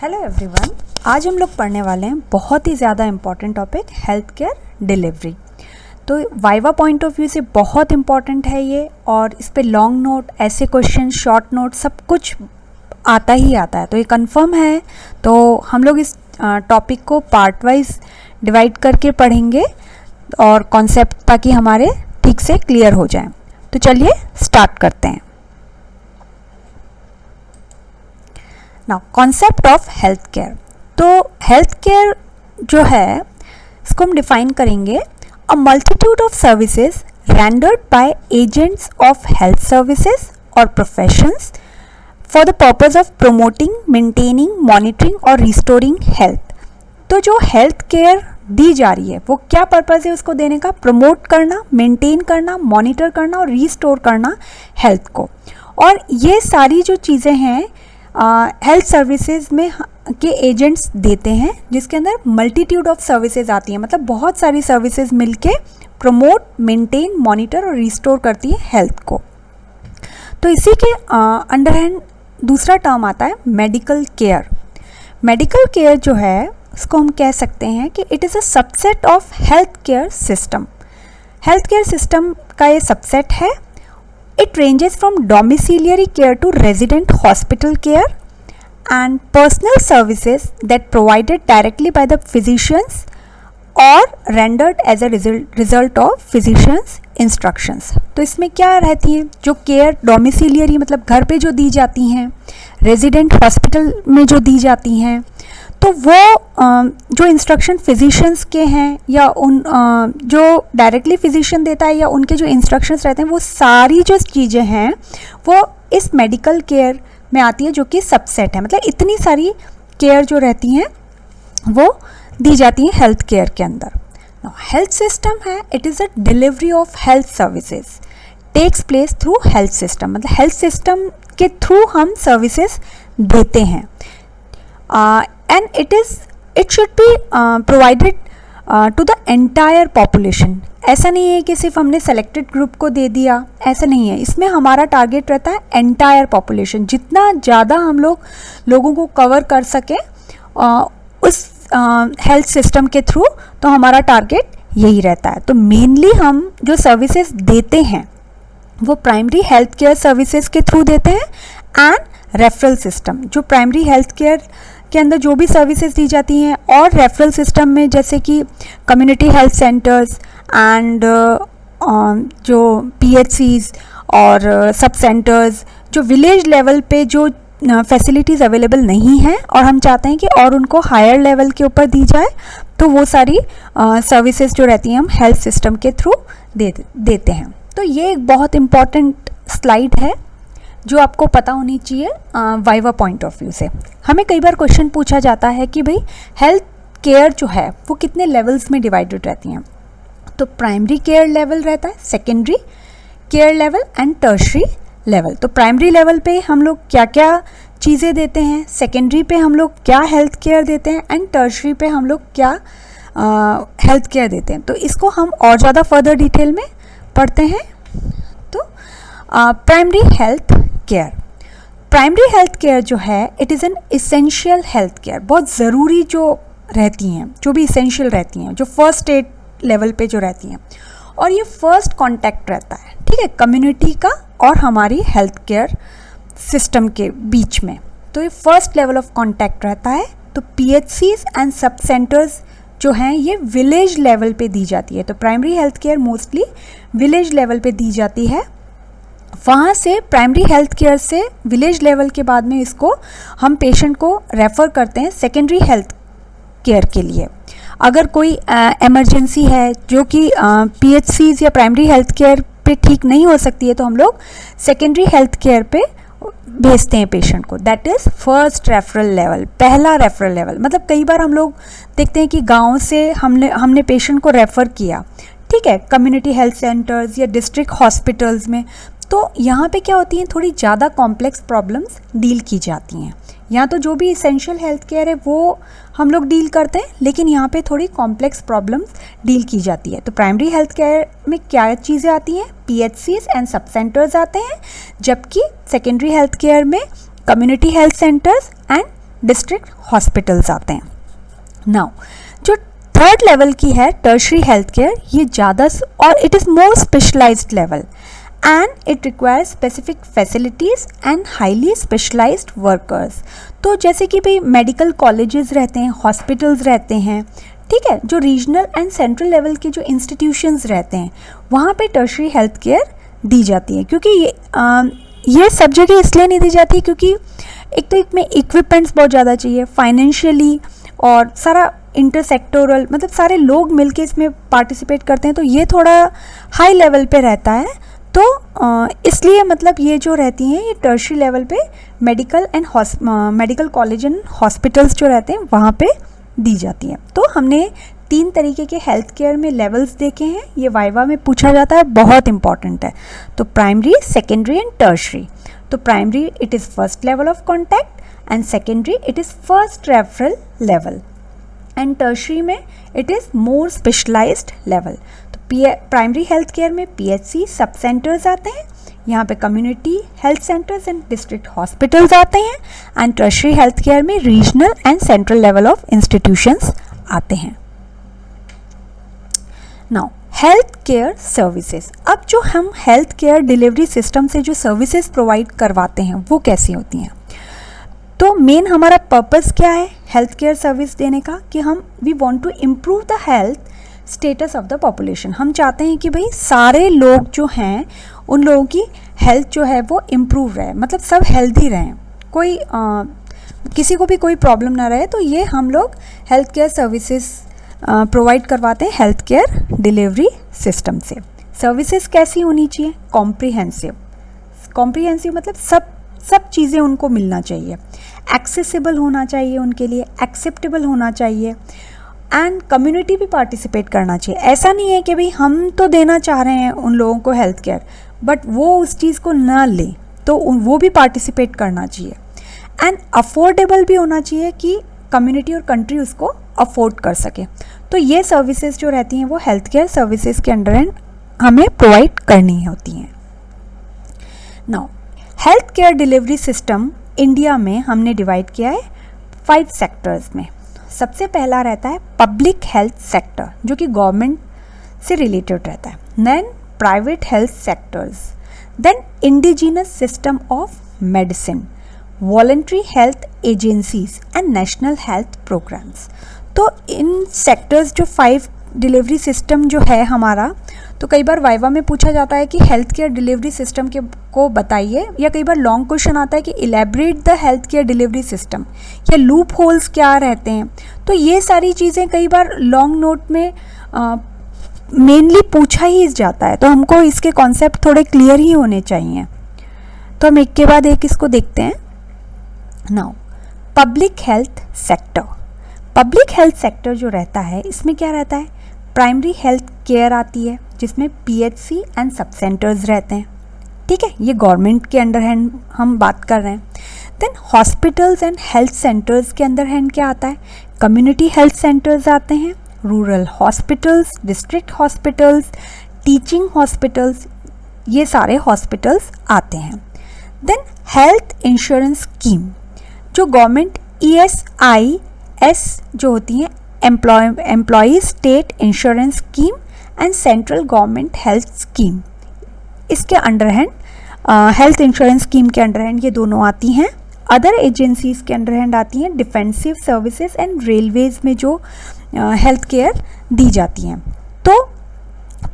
Hello everyone, आज हम लोग पढ़ने वाले हैं बहुत ही ज़्यादा important topic health care delivery. तो वाइवा पॉइंट ऑफ व्यू से बहुत इम्पॉर्टेंट है ये, और इस पे लॉन्ग नोट, ऐसे क्वेश्चन, शॉर्ट नोट सब कुछ आता ही आता है। तो ये कंफर्म है। तो हम लोग इस टॉपिक को पार्ट वाइज डिवाइड करके पढ़ेंगे और कॉन्सेप्ट ताकि हमारे ठीक से क्लियर हो जाए। तो चलिए स्टार्ट करते हैं। Now concept of health care. तो हेल्थ केयर जो है इसको हम डिफाइन करेंगे, अ multitude of services rendered by agents of health services और professions for the purpose of promoting, maintaining, monitoring और रिस्टोरिंग हेल्थ। तो जो हेल्थ केयर दी जा रही है वो क्या पर्पज़ है उसको देने का? प्रमोट करना, मेंटेन करना, मॉनिटर करना और रिस्टोर करना हेल्थ को। और ये सारी जो चीज़ें हैं हेल्थ सर्विसेज में के एजेंट्स देते हैं, जिसके अंदर मल्टीट्यूड ऑफ सर्विसेज आती हैं, मतलब बहुत सारी सर्विसेज मिलके प्रमोट, मेंटेन, मॉनिटर और रिस्टोर करती है हेल्थ को। तो इसी के अंडर हैंड दूसरा टर्म आता है मेडिकल केयर। मेडिकल केयर जो है उसको हम कह सकते हैं कि it is a subset of health care system. Health care system का ये सबसेट है। It ranges from domiciliary care to resident hospital care and personal services that provided directly by the physicians or rendered as a result of physicians instructions। तो इसमें क्या रहती है? जो care डोमिसिलियरी मतलब घर पे जो दी जाती हैं, रेजिडेंट हॉस्पिटल में जो दी जाती हैं, तो वो जो इंस्ट्रक्शन फिजिशियंस के हैं या उन जो डायरेक्टली फिजिशियन देता है या उनके जो इंस्ट्रक्शंस रहते हैं, वो सारी जो चीज़ें हैं वो इस मेडिकल केयर में आती है, जो कि सबसेट है। मतलब इतनी सारी केयर जो रहती हैं वो दी जाती हैं हेल्थ केयर के अंदर। हेल्थ सिस्टम है, it is a delivery of health services takes place through health system. मतलब हेल्थ सिस्टम के थ्रू हम सर्विसेज देते हैं। And it should be provided to the entire population। ऐसा नहीं है कि सिर्फ हमने सेलेक्टेड ग्रुप को दे दिया, ऐसा नहीं है। इसमें हमारा टारगेट रहता है एंटायर पॉपुलेशन, जितना ज़्यादा हम लोगों को कवर कर सके उस हेल्थ सिस्टम के थ्रू, तो हमारा टारगेट यही रहता है। तो मेनली हम जो सर्विसेज देते हैं वो प्राइमरी हेल्थ केयर सर्विसेज के थ्रू देते हैं एंड रेफरल सिस्टम। जो प्राइमरी हेल्थ केयर के अंदर जो भी सर्विसेज दी जाती हैं, और रेफरल सिस्टम में जैसे कि कम्युनिटी हेल्थ सेंटर्स एंड जो PHCs और सब सेंटर्स, जो विलेज लेवल पे जो फैसिलिटीज़ अवेलेबल नहीं हैं और हम चाहते हैं कि और उनको हायर लेवल के ऊपर दी जाए, तो वो सारी सर्विसेज जो रहती हैं हम हेल्थ सिस्टम के थ्रू देते हैं। तो ये एक बहुत इम्पॉर्टेंट स्लाइड है जो आपको पता होनी चाहिए वाइवा पॉइंट ऑफ व्यू से। हमें कई बार क्वेश्चन पूछा जाता है कि भाई हेल्थ केयर जो है वो कितने लेवल्स में डिवाइडेड रहती हैं। तो प्राइमरी केयर लेवल रहता है, secondary care level and tertiary level. तो प्राइमरी लेवल पे हम लोग क्या क्या चीज़ें देते हैं, सेकेंडरी पे हम लोग क्या हेल्थ केयर देते हैं, एंड टर्शरी पे हम लोग क्या हेल्थ केयर देते हैं। तो इसको हम और ज़्यादा फर्दर डिटेल में पढ़ते हैं। तो primary health care, primary health care जो है it is an essential health care. बहुत ज़रूरी जो रहती हैं, जो भी इसेंशियल रहती हैं, जो फर्स्ट एड लेवल पे जो रहती हैं, और ये फर्स्ट कांटेक्ट रहता है, ठीक है, कम्युनिटी का और हमारी हेल्थ केयर सिस्टम के बीच में। तो ये फर्स्ट लेवल ऑफ कांटेक्ट रहता है। तो PHCs एंड सब सेंटर्स जो हैं ये विलेज लेवल पे दी जाती है। तो primary health care mostly village level पे दी जाती है। वहाँ से प्राइमरी हेल्थ केयर से विलेज लेवल के बाद में इसको हम पेशेंट को रेफ़र करते हैं सेकेंडरी हेल्थ केयर के लिए। अगर कोई इमरजेंसी है जो कि PHCs या प्राइमरी हेल्थ केयर पे ठीक नहीं हो सकती है, तो हम लोग सेकेंडरी हेल्थ केयर पे भेजते हैं पेशेंट को। That is first referral level, पहला रेफरल लेवल। मतलब कई बार हम लोग देखते हैं कि गांव से हमने पेशेंट को रेफ़र किया, ठीक है, कम्युनिटी हेल्थ सेंटर्स या डिस्ट्रिक्ट हॉस्पिटल्स में। तो यहाँ पे क्या होती हैं, थोड़ी ज़्यादा कॉम्प्लेक्स प्रॉब्लम्स डील की जाती हैं। यहाँ तो जो भी इसेंशियल हेल्थ केयर है वो हम लोग डील करते हैं, लेकिन यहाँ पे थोड़ी कॉम्प्लेक्स प्रॉब्लम्स डील की जाती है। तो प्राइमरी हेल्थ केयर में क्या चीज़ें आती हैं? PHCs एंड सब सेंटर्स आते हैं, जबकि सेकेंडरी हेल्थ केयर में community health centres and district hospitals आते हैं। नाउ जो थर्ड लेवल की है टर्शरी हेल्थ केयर, ये ज़्यादा और it is more specialised level and it requires specific facilities and highly specialised workers. तो जैसे कि भाई मेडिकल कॉलेजेस रहते हैं, हॉस्पिटल्स रहते हैं, ठीक है, जो रीजनल एंड सेंट्रल लेवल के जो इंस्टीट्यूशंस रहते हैं वहाँ पे टर्शरी हेल्थ केयर दी जाती है। क्योंकि ये सब जगह इसलिए नहीं दी जाती क्योंकि एक तो इसमें इक्विपमेंट्स बहुत ज़्यादा चाहिए, फाइनेंशियली और सारा इंटरसेक्टोरल, मतलब सारे लोग मिलके इसमें पार्टिसिपेट करते हैं, तो ये थोड़ा हाई लेवल पे रहता है। तो इसलिए मतलब ये जो रहती हैं ये टर्शरी लेवल पे मेडिकल कॉलेज एंड हॉस्पिटल्स जो रहते हैं वहाँ पे दी जाती है। तो हमने 3 तरीके के हेल्थ केयर में लेवल्स देखे हैं, ये वाइवा में पूछा जाता है, बहुत इंपॉर्टेंट है। तो प्राइमरी, सेकेंडरी एंड टर्शरी। तो primary it is first level of contact and secondary it is first referral level and tertiary में it is more specialised level. तो प्राइमरी हेल्थ केयर में PHC सब सेंटर्स आते हैं, यहाँ पे community health centres and district hospitals आते हैं एंड टर्शरी हेल्थ केयर में regional and central level of institutions आते हैं। Now health care services. अब जो हम हेल्थ केयर डिलीवरी सिस्टम से जो सर्विसेज प्रोवाइड करवाते हैं वो कैसी होती हैं? तो मेन हमारा पर्पस क्या है हेल्थ केयर सर्विस देने का कि we want to improve the health status of the population. हम चाहते हैं कि भाई सारे लोग जो हैं उन लोगों की हेल्थ जो है वो इम्प्रूव रहे, मतलब सब हेल्दी रहें, कोई किसी को भी कोई प्रॉब्लम ना रहे। तो ये हम लोग हेल्थ केयर सर्विसेज प्रोवाइड करवाते हैं हेल्थ केयर डिलीवरी सिस्टम से। सर्विसेज कैसी होनी चाहिए? कॉम्प्रिहेंसिव मतलब सब चीज़ें उनको मिलना चाहिए, एक्सेसिबल होना चाहिए उनके लिए, एक्सेप्टेबल होना चाहिए एंड कम्युनिटी भी पार्टिसिपेट करना चाहिए। ऐसा नहीं है कि भाई हम तो देना चाह रहे हैं उन लोगों को हेल्थ केयर बट वो उस चीज़ को ना ले, तो वो भी पार्टिसिपेट करना चाहिए एंड अफोर्डेबल भी होना चाहिए कि कम्युनिटी और कंट्री उसको अफोर्ड कर सके। तो ये सर्विसेज जो रहती हैं वो हेल्थ केयर सर्विसेज के अंडर हमें प्रोवाइड करनी होती हैं। Now health care delivery system India में हमने डिवाइड किया है 5 सेक्टर्स में। सबसे पहला रहता है पब्लिक हेल्थ सेक्टर जो कि गवर्नमेंट से रिलेटेड रहता है, then private health sectors, then indigenous system of medicine, voluntary health agencies and national health programmes. तो इन सेक्टर्स जो 5 डिलीवरी सिस्टम जो है हमारा, तो कई बार वाइवा में पूछा जाता है कि हेल्थ केयर डिलीवरी सिस्टम को बताइए, या कई बार लॉन्ग क्वेश्चन आता है कि elaborate the health care delivery system, या लूप होल्स क्या रहते हैं। तो ये सारी चीज़ें कई बार लॉन्ग नोट में मेनली पूछा ही जाता है, तो हमको इसके कॉन्सेप्ट थोड़े क्लियर ही होने चाहिए। तो हम एक के बाद एक इसको देखते हैं। Now public health sector. Public health sector जो रहता है इसमें क्या रहता है? प्राइमरी हेल्थ केयर आती है जिसमें PHC एंड सब सेंटर्स रहते हैं, ठीक है, ये गवर्नमेंट के अंडर हैंड हम बात कर रहे हैं। Then hospitals and health centres के अंदर हैंड क्या आता है? कम्युनिटी हेल्थ सेंटर्स आते हैं, rural hospitals, district hospitals, teaching hospitals, ये सारे हॉस्पिटल्स आते हैं। देन हेल्थ इंश्योरेंस स्कीम जो गवर्नमेंट ESIS जो होती हैं employ state insurance scheme and central government health scheme, इसके under hand health insurance scheme के अंडर हैंड ये दोनों आती हैं। अदर एजेंसीज के अंडर हैंड आती हैं डिफेंसिव सर्विसेज एंड रेलवेज में जो हेल्थ केयर दी जाती हैं। तो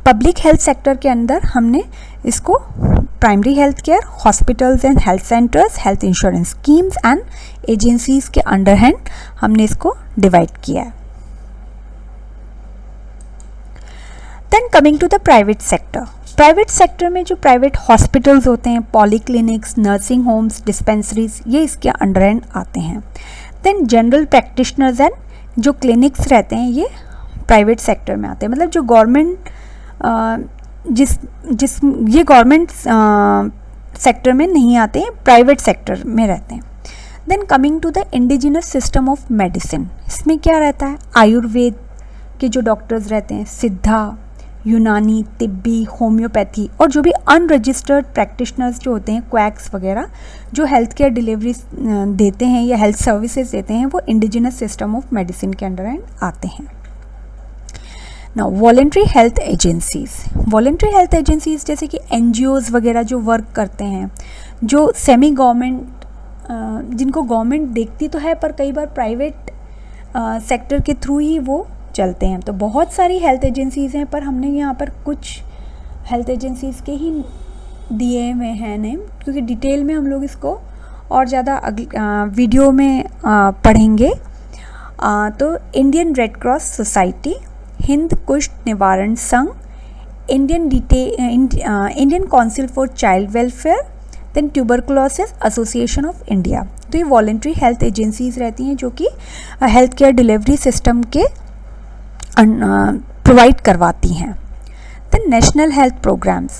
पब्लिक हेल्थ सेक्टर के अंदर हमने इसको primary health care, hospitals and health centres, health insurance schemes and agencies के अंडर हैंड हमने इसको डिवाइड किया है। Then coming to the private sector. Private sector में जो प्राइवेट हॉस्पिटल्स होते हैं, पॉलीक्लिनिक्स, नर्सिंग होम्स, डिस्पेंसरीज, ये इसके अंडर हैंड आते हैं। देन जनरल प्रैक्टिशनर्स एंड जो क्लिनिक्स रहते हैं ये प्राइवेट सेक्टर में आते हैं, मतलब जो गवर्नमेंट ये गवर्नमेंट सेक्टर में नहीं आते हैं, प्राइवेट सेक्टर में रहते हैं। Then coming to the indigenous system of medicine, इसमें क्या रहता है? आयुर्वेद के जो डॉक्टर्स रहते हैं, सिद्धा, यूनानी, तिब्बी, होम्योपैथी और जो भी अनरजिस्टर्ड प्रैक्टिशनर्स जो होते हैं, क्वैक्स वगैरह, जो हेल्थ केयर डिलीवरी देते हैं या हेल्थ सर्विसेज देते हैं, वो इंडिजिनस सिस्टम ऑफ मेडिसिन के अंडर आते हैं। Now voluntary health agencies, voluntary health agencies जैसे कि NGOs वगैरह जो वर्क करते हैं, जो सेमी गवर्नमेंट, जिनको गवर्नमेंट देखती तो है पर कई बार प्राइवेट सेक्टर के थ्रू ही वो चलते हैं। तो बहुत सारी हेल्थ एजेंसीज़ हैं, पर हमने यहाँ पर कुछ हेल्थ एजेंसीज़ के ही दिए हुए हैं नेम, क्योंकि डिटेल में हम लोग इसको और ज़्यादा वीडियो में पढ़ेंगे। तो Indian Red Cross Society, Hind Kusht Nivaran Sangh, Indian Council for Child Welfare, then Tuberculosis Association of India. तो ये वॉलेंट्री हेल्थ एजेंसीज़ रहती हैं जो कि हेल्थ केयर डिलीवरी सिस्टम के प्रोवाइड करवाती हैं। देन नेशनल हेल्थ प्रोग्राम्स,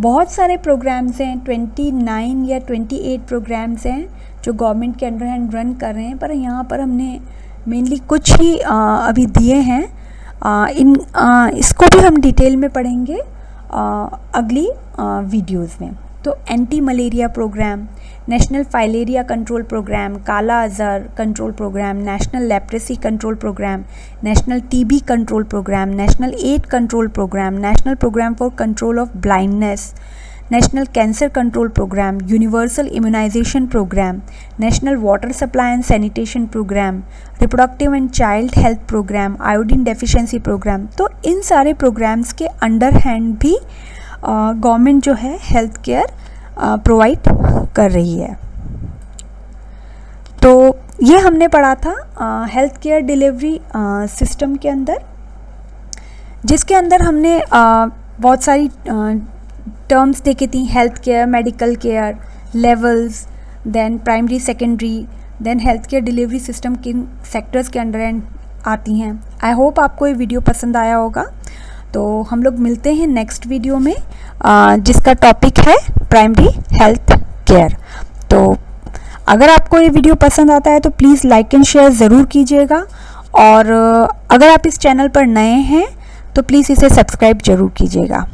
बहुत सारे प्रोग्राम्स हैं, 29 या 28 प्रोग्राम्स हैं जो गवर्नमेंट के अंडर रन कर रहे हैं, पर यहाँ पर हमने मेनली कुछ ही अभी दिए हैं। इसको भी हम डिटेल में पढ़ेंगे अगली वीडियोज़ में। तो anti malaria programme, national filaria control programme, काला Azhar control programme, national leprosy control programme, national TB control programme, national add control programme, national programme for control of blindness, national cancer control programme, universal immunisation programme, national water supply and sanitation programme, reproductive and child health programme, iodine deficiency programme. तो इन सारे programmes के under hand भी government जो है health care provide कर रही है। तो ये हमने पढ़ा था हेल्थ केयर डिलीवरी सिस्टम के अंदर, जिसके अंदर हमने बहुत सारी टर्म्स देखी थी, health care, medical care, levels, then primary, secondary, then health care delivery system किन सेक्टर्स के अंडर आती हैं। आई होप आपको ये वीडियो पसंद आया होगा। तो हम लोग मिलते हैं नेक्स्ट वीडियो में, जिसका टॉपिक है प्राइमरी हेल्थ केयर। तो अगर आपको ये वीडियो पसंद आता है तो प्लीज़ लाइक एंड शेयर ज़रूर कीजिएगा, और अगर आप इस चैनल पर नए हैं तो प्लीज़ इसे सब्सक्राइब ज़रूर कीजिएगा।